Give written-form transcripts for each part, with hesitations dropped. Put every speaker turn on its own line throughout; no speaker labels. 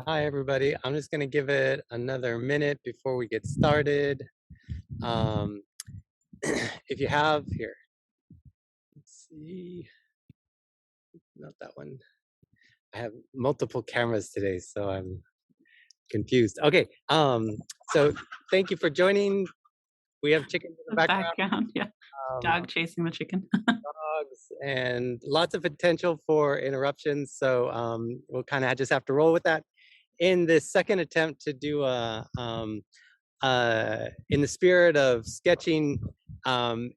Hi, everybody. I'm just going to give it another minute before we get started. Um, if you have here, let's see, not that one. I have multiple cameras today, so I'm confused. Okay. So thank you for joining. We have chickens in the
The
background,
background, yeah. Dog chasing the chicken.
dogs, and lots of potential for interruptions. So we'll kind of just have to roll with that. In this second attempt to do in the spirit of sketching um,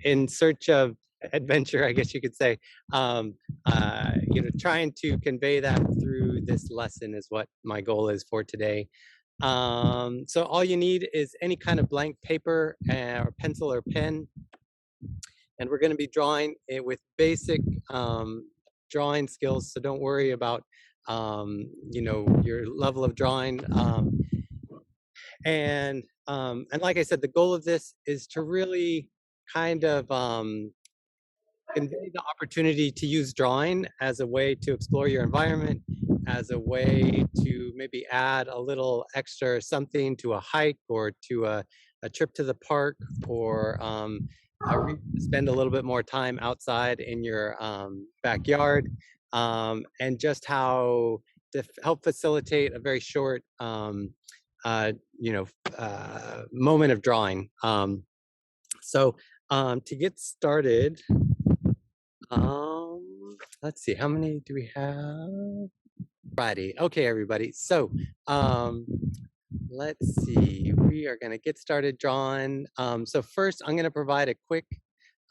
in search of adventure, I guess you could say, trying to convey that through this lesson is what my goal is for today. So all you need is any kind of blank paper or pencil or pen, and we're going to be drawing it with basic drawing skills. So don't worry about your level of drawing. And like I said, the goal of this is to really kind of convey the opportunity to use drawing as a way to explore your environment, as a way to maybe add a little extra something to a hike or to a trip to the park, or spend a little bit more time outside in your backyard, and just how to help facilitate a very short uh, moment of drawing. So to get started, let's see, how many do we have? Friday. Okay, everybody. So let's see, we are going to get started drawing. So first, I'm going to provide a quick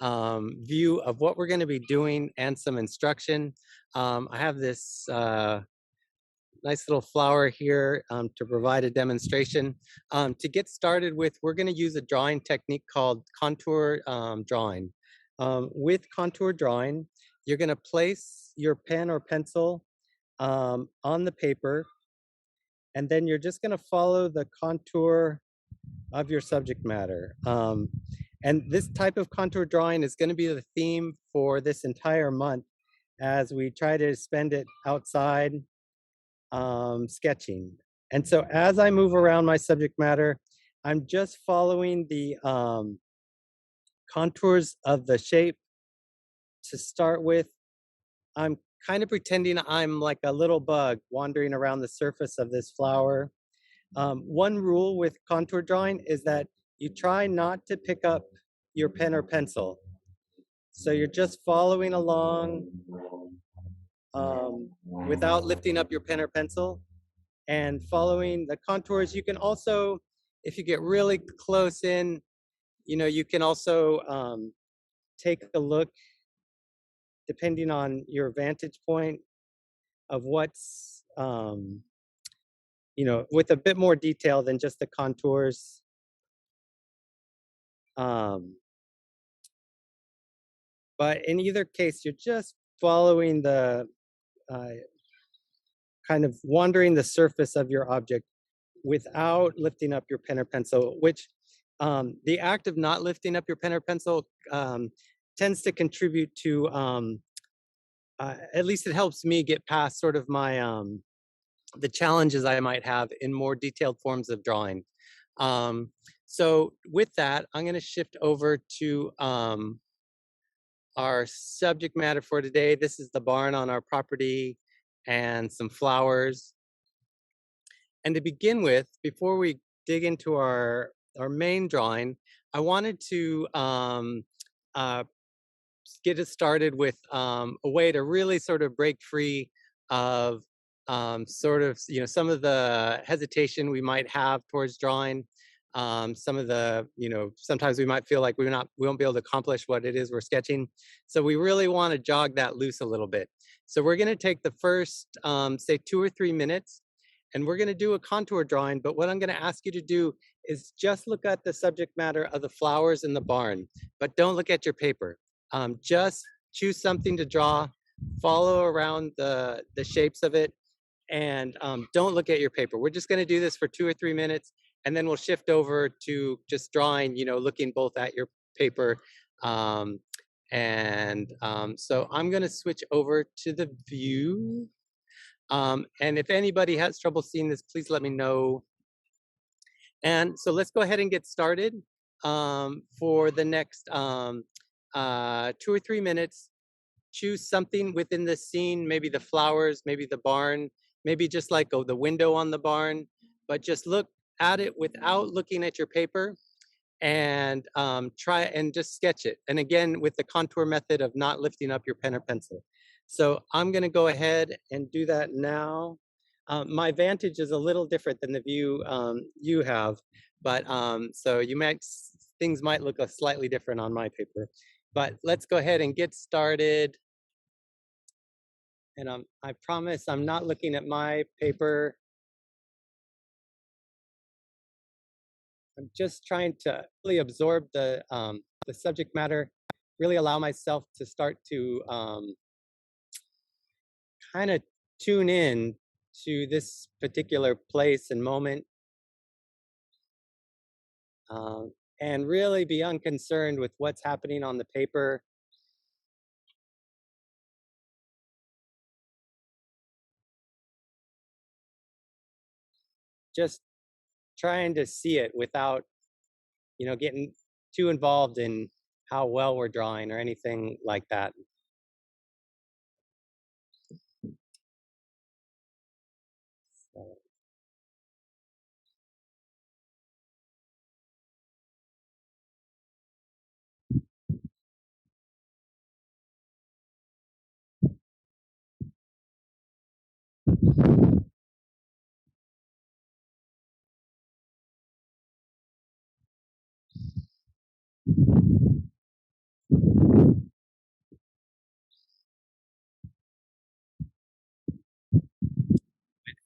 view of what we're going to be doing and some instruction. I have this nice little flower here to provide a demonstration. To get started with, we're going to use a drawing technique called contour drawing. With contour drawing, you're going to place your pen or pencil on the paper, and then you're just going to follow the contour of your subject matter. And this type of contour drawing is going to be the theme for this entire month as we try to spend it outside sketching. And so as I move around my subject matter, I'm just following the contours of the shape to start with. I'm kind of pretending I'm like a little bug wandering around the surface of this flower. One rule with contour drawing is that you try not to pick up your pen or pencil. So you're just following along without lifting up your pen or pencil and following the contours. You can also, if you get really close in, you can also take a look, depending on your vantage point, of what's, with a bit more detail than just the contours. Um, but in either case, you're just following the uh, kind of wandering the surface of your object without lifting up your pen or pencil, which the act of not lifting up your pen or pencil tends to contribute to, at least it helps me get past sort of my, the challenges I might have in more detailed forms of drawing. So with that, I'm going to shift over to our subject matter for today. This is the barn on our property and some flowers. And to begin with, before we dig into our main drawing, I wanted to uh, get us started with a way to really sort of break free of some of the hesitation we might have towards drawing. Some of the, sometimes we might feel like we won't be able to accomplish what it is we're sketching. So we really want to jog that loose a little bit. So we're going to take the first, say 2 or 3 minutes, and we're going to do a contour drawing. But what I'm going to ask you to do is just look at the subject matter of the flowers in the barn, but don't look at your paper. Just choose something to draw, follow around the shapes of it, and don't look at your paper. We're just going to do this for 2 or 3 minutes, and then we'll shift over to just drawing, looking both at your paper. So I'm going to switch over to the view. And if anybody has trouble seeing this, please let me know. And so let's go ahead and get started. For the next 2 or 3 minutes, choose something within the scene, maybe the flowers, maybe the barn, maybe just like the window on the barn, but just look at it without looking at your paper and try and just sketch it. And again, with the contour method of not lifting up your pen or pencil. So I'm gonna go ahead and do that now. My vantage is a little different than the view you have, but so things might look slightly different on my paper. But let's go ahead and get started. And I promise I'm not looking at my paper. I'm just trying to really absorb the subject matter, really allow myself to start to kind of tune in to this particular place and moment, and really be unconcerned with what's happening on the paper. Just trying to see it without, getting too involved in how well we're drawing or anything like that. So,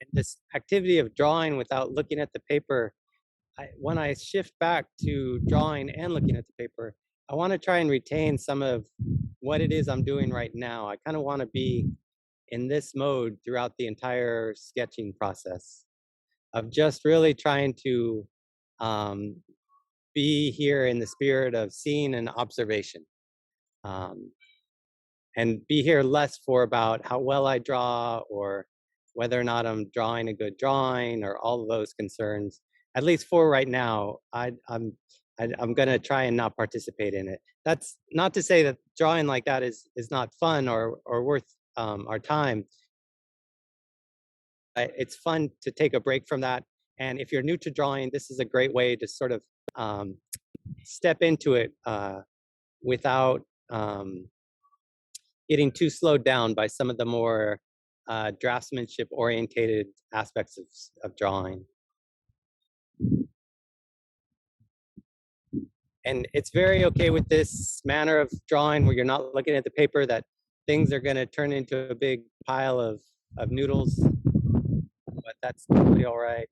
and this activity of drawing without looking at the paper, when I shift back to drawing and looking at the paper, I want to try and retain some of what it is I'm doing right now. I kind of want to be in this mode throughout the entire sketching process of just really trying to um, be here in the spirit of seeing and observation, um, and be here less for about how well I draw or whether or not I'm drawing a good drawing or all of those concerns. At least for right now, I'm gonna try and not participate in it. That's not to say that drawing like that is not fun or worth our time. It's fun to take a break from that. And if you're new to drawing, this is a great way to sort of um, step into it without getting too slowed down by some of the more draftsmanship orientated aspects of drawing. And it's very okay with this manner of drawing where you're not looking at the paper, that things are going to turn into a big pile of noodles, but that's totally all right.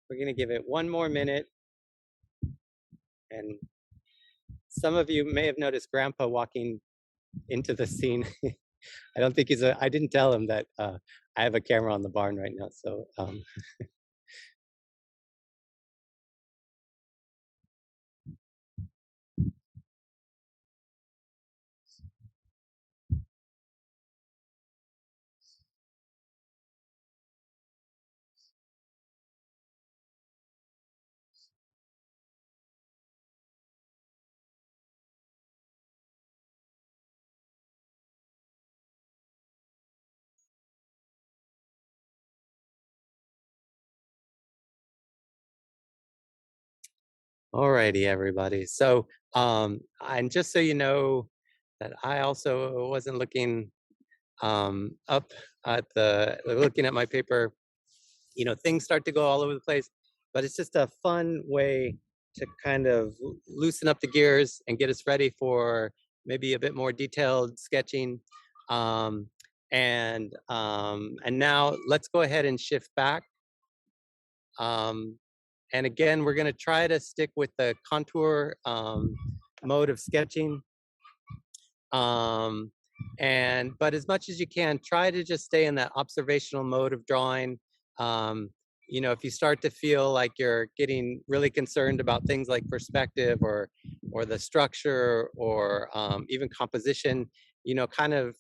We're going to give it one more minute. And some of you may have noticed Grandpa walking into the scene. I don't think I didn't tell him that I have a camera on the barn right now. So alrighty, everybody. So, and just so you know that I also wasn't looking up at looking at my paper. Things start to go all over the place, but it's just a fun way to kind of loosen up the gears and get us ready for maybe a bit more detailed sketching. And now let's go ahead and shift back. And again, we're going to try to stick with the contour mode of sketching. But as much as you can, try to just stay in that observational mode of drawing. If you start to feel like you're getting really concerned about things like perspective or the structure or even composition, kind of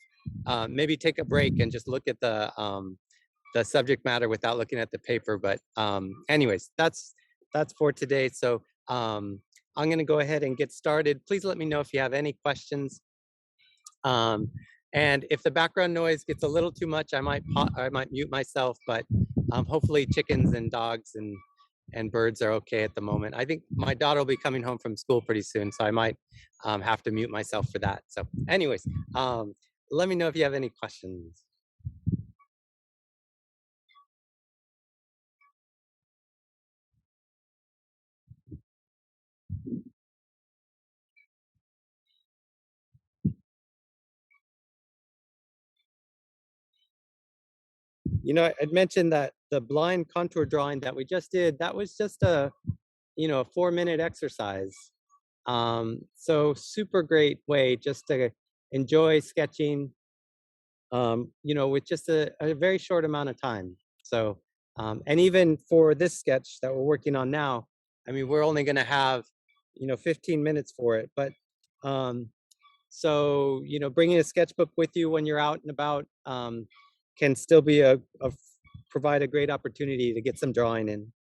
maybe take a break and just look at the subject matter without looking at the paper. But anyways, that's for today. So I'm going to go ahead and get started. Please let me know if you have any questions. And if the background noise gets a little too much, I might mute myself. But hopefully, chickens and dogs and birds are okay at the moment. I think my daughter will be coming home from school pretty soon, so I might have to mute myself for that. So, anyways, let me know if you have any questions. You know, I'd mentioned that the blind contour drawing that we just did, that was just a, you know, a 4-minute exercise. So super great way just to enjoy sketching, you know, with just a very short amount of time. So, and even for this sketch that we're working on now, I mean, we're only going to have, you know, 15 minutes for it. But so, you know, bringing a sketchbook with you when you're out and about can still be provide a great opportunity to get some drawing in.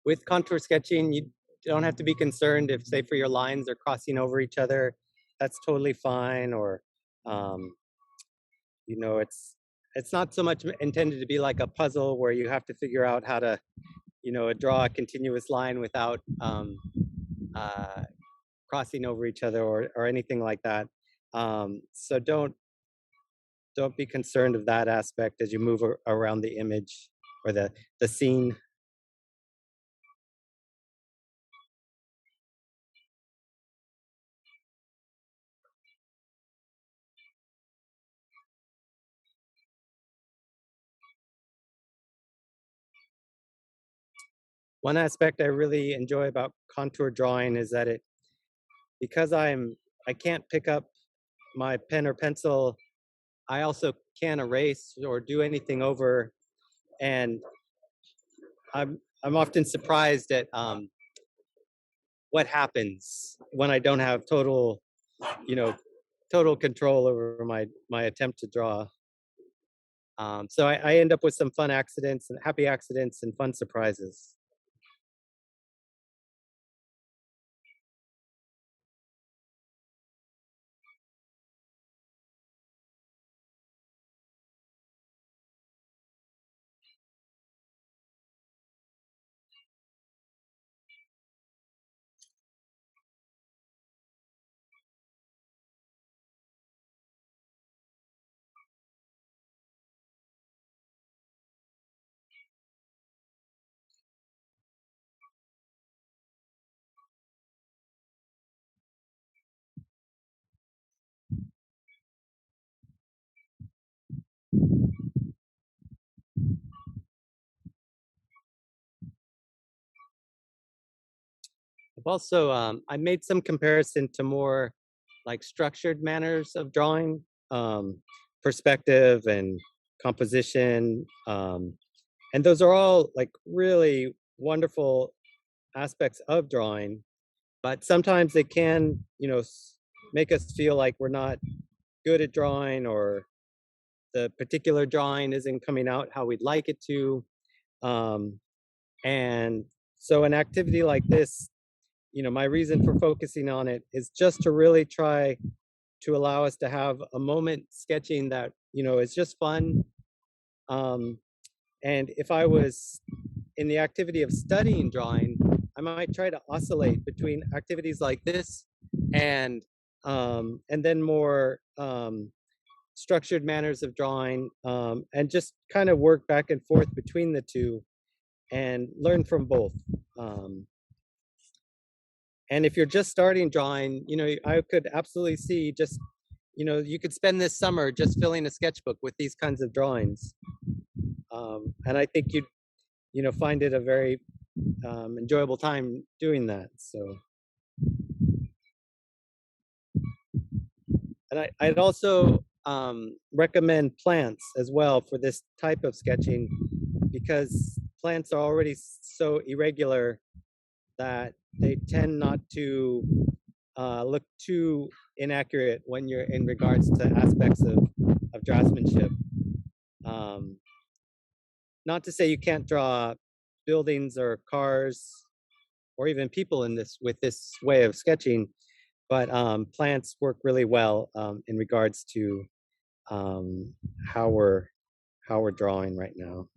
With contour sketching, you don't have to be concerned if, say, for your lines are crossing over each other. That's totally fine. Or, you know, it's not so much intended to be like a puzzle where you have to figure out how to, you know, draw a continuous line without uh, crossing over each other or anything like that. So don't be concerned of that aspect as you move around the image or the scene. One aspect I really enjoy about contour drawing is that because I can't pick up my pen or pencil, I also can't erase or do anything over, and I'm often surprised at what happens when I don't have total, you know, total control over my attempt to draw. So I end up with some fun accidents and happy accidents and fun surprises. I've also I made some comparison to more like structured manners of drawing, perspective and composition, and those are all like really wonderful aspects of drawing. But sometimes they can, you know, make us feel like we're not good at drawing or the particular drawing isn't coming out how we'd like it to. Um, and so an activity like this, you know, my reason for focusing on it is just to really try to allow us to have a moment sketching that, you know, is just fun. Um, and if I was in the activity of studying drawing, I might try to oscillate between activities like this and then more structured manners of drawing, and just kind of work back and forth between the two and learn from both. Um, and if you're just starting drawing, I could absolutely see just, you could spend this summer just filling a sketchbook with these kinds of drawings. And I think you'd, find it a very enjoyable time doing that. So, and I'd also recommend plants as well for this type of sketching because plants are already so irregular that they tend not to look too inaccurate when you're in regards to aspects of draftsmanship. Um, Not to say you can't draw buildings or cars or even people in this with this way of sketching, but plants work really well in regards to um, how we're drawing right now.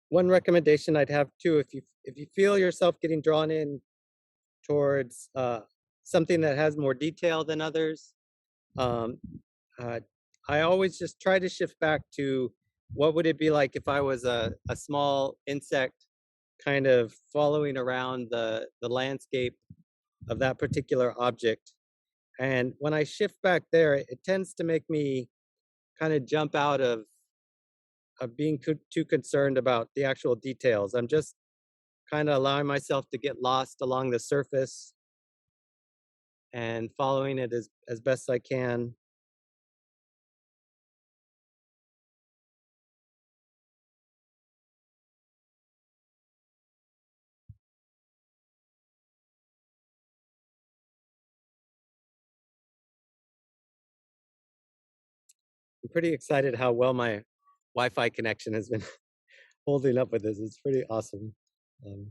One recommendation I'd have too, if you feel yourself getting drawn in towards something that has more detail than others, um, uh, I always just try to shift back to what would it be like if I was a small insect kind of following around the landscape of that particular object. And when I shift back there, it tends to make me kind of jump out of being too concerned about the actual details. I'm just kind of allowing myself to get lost along the surface and following it as best I can. I'm pretty excited how well my Wi-Fi connection has been holding up with this. It's pretty awesome. Um,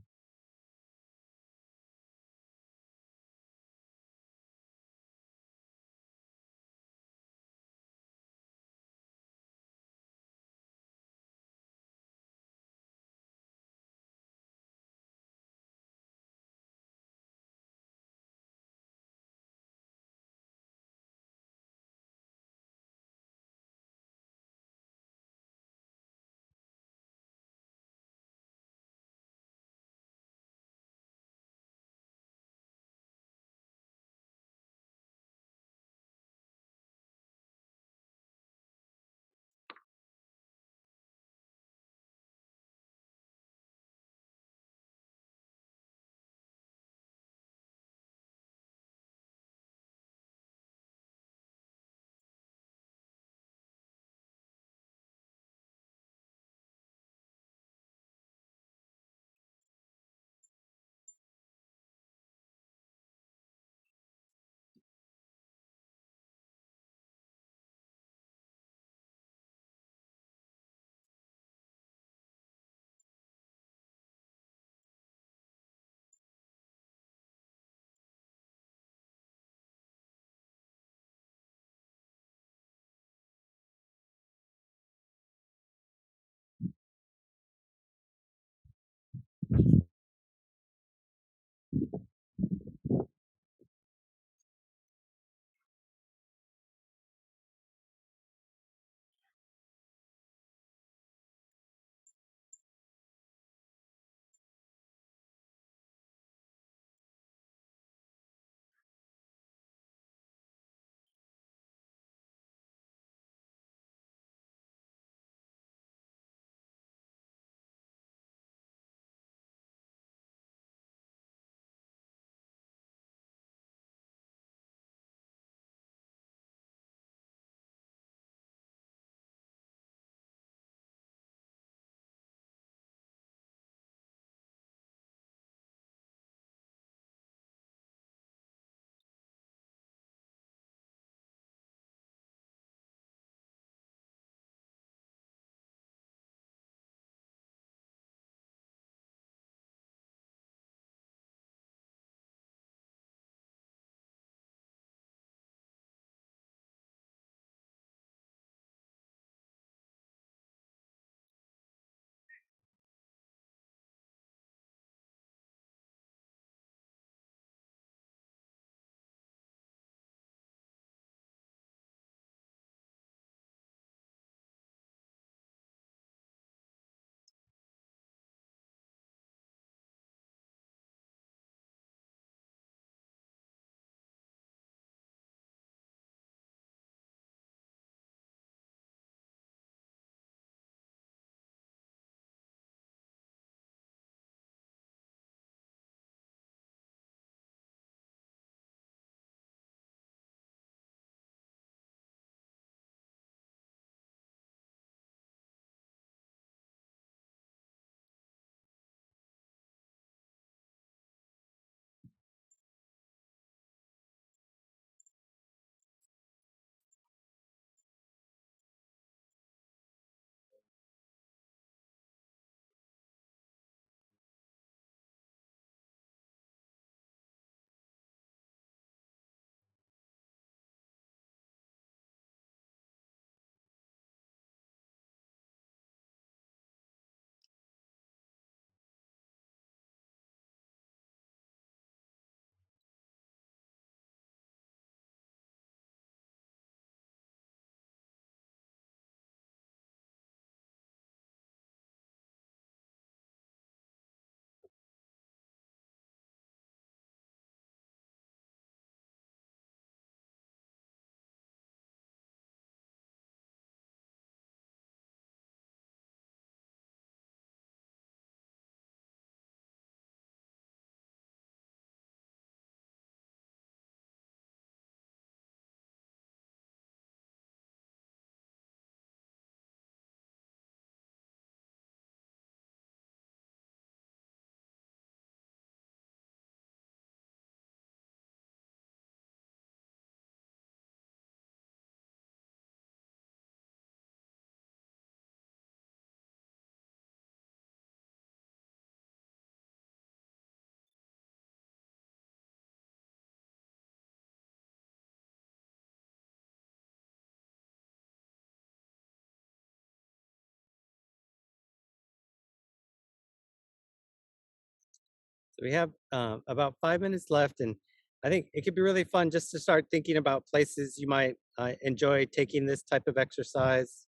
So we have about 5 minutes left, and I think it could be really fun just to start thinking about places you might enjoy taking this type of exercise.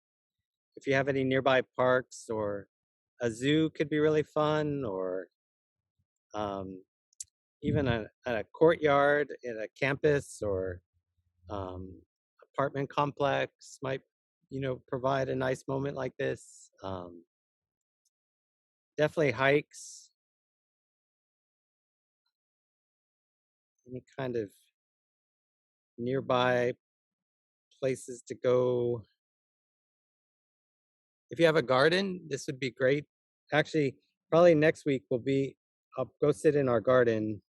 If you have any nearby parks, or a zoo could be really fun, or um, even a courtyard in a campus, or um, apartment complex might, provide a nice moment like this. Definitely hikes, any kind of nearby places to go. If you have a garden, this would be great. Actually, probably next week I'll go sit in our garden.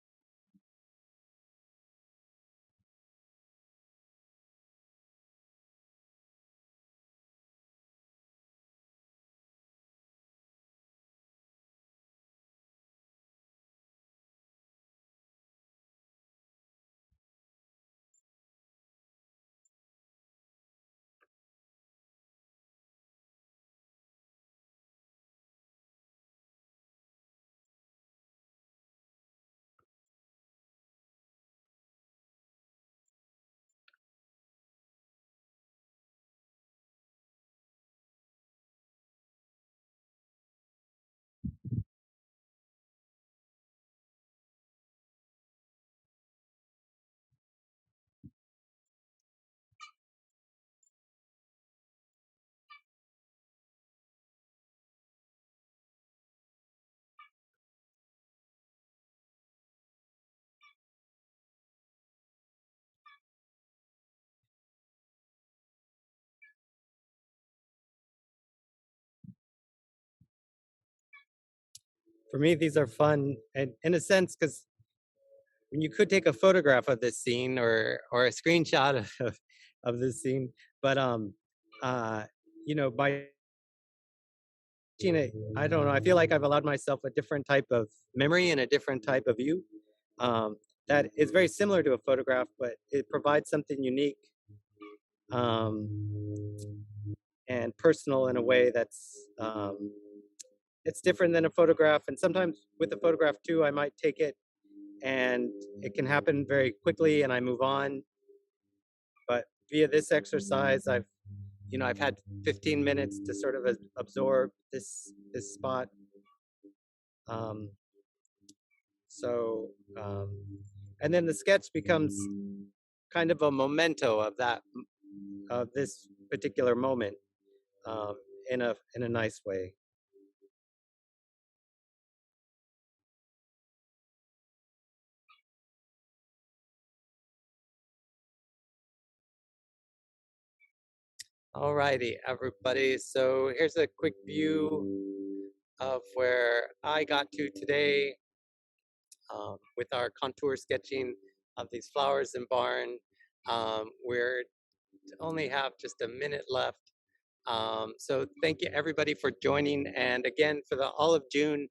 For me, these are fun, and in a sense, because when you could take a photograph of this scene, or a screenshot of this scene, but uh, by teaching it, I don't know. I feel like I've allowed myself a different type of memory and a different type of view, um, that is very similar to a photograph, but it provides something unique, um, and personal in a way that's it's different than a photograph. And sometimes with a photograph too, I might take it and it can happen very quickly and I move on. But via this exercise, I've had 15 minutes to sort of absorb this spot. Um, so um, and then the sketch becomes kind of a memento of this particular moment, um, in a nice way. All righty, everybody. So here's a quick view of where I got to today, with our contour sketching of these flowers in barn. We're only have just a minute left. So thank you everybody for joining. And again, for all of June,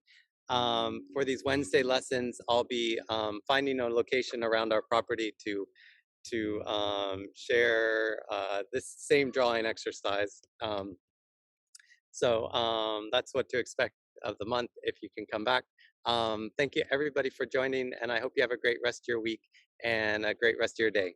for these Wednesday lessons, I'll be finding a location around our property to share this same drawing exercise. So that's what to expect of the month if you can come back. Thank you everybody for joining, and I hope you have a great rest of your week and a great rest of your day.